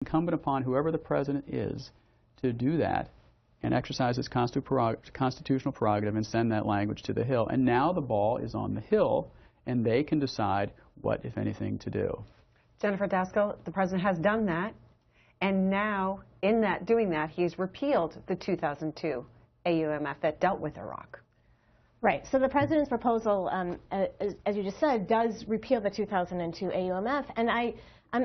incumbent upon whoever the president is to do that and exercise his constitutional prerogative and send that language to the Hill. And now the ball is on the Hill, and they can decide what, if anything, to do. Jennifer Daskal, the president has done that, and now in that doing that, he's repealed the 2002 AUMF that dealt with Iraq. Right. So the president's proposal, as you just said, does repeal the 2002 AUMF. And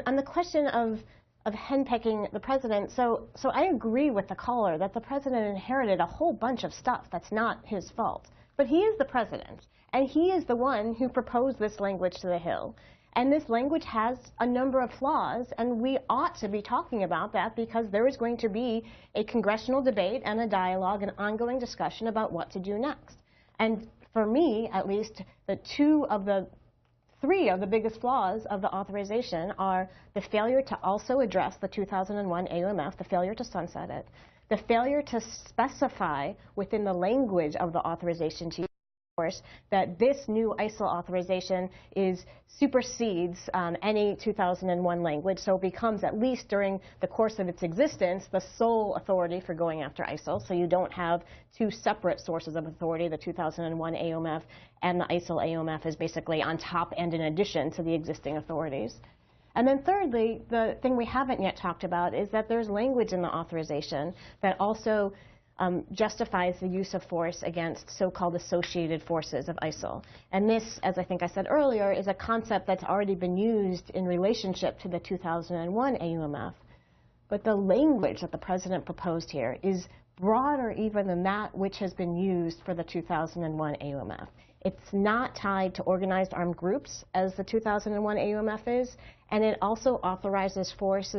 on the question of henpecking the president, so I agree with the caller that the president inherited a whole bunch of stuff that's not his fault. But he is the president, and he is the one who proposed this language to the Hill. And this language has a number of flaws, and we ought to be talking about that because there is going to be a congressional debate and a dialogue and ongoing discussion about what to do next. And for me, at least, three of the biggest flaws of the authorization are the failure to also address the 2001 AUMF, the failure to sunset it, the failure to specify within the language of the authorization to course that this new ISIL authorization supersedes any 2001 language, so it becomes, at least during the course of its existence, the sole authority for going after ISIL. So you don't have two separate sources of authority. The 2001 AUMF and the ISIL AUMF is basically on top and in addition to the existing authorities. And then thirdly, the thing we haven't yet talked about is that there's language in the authorization that also justifies the use of force against so-called associated forces of ISIL. And this, as I think I said earlier, is a concept that's already been used in relationship to the 2001 AUMF. But the language that the president proposed here is broader even than that which has been used for the 2001 AUMF. It's not tied to organized armed groups as the 2001 AUMF is, and it also authorizes force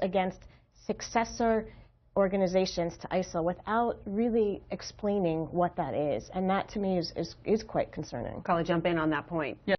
against successor organizations to ISIL without really explaining what that is. And that, to me, is quite concerning. Carla, jump in on that point. Yeah.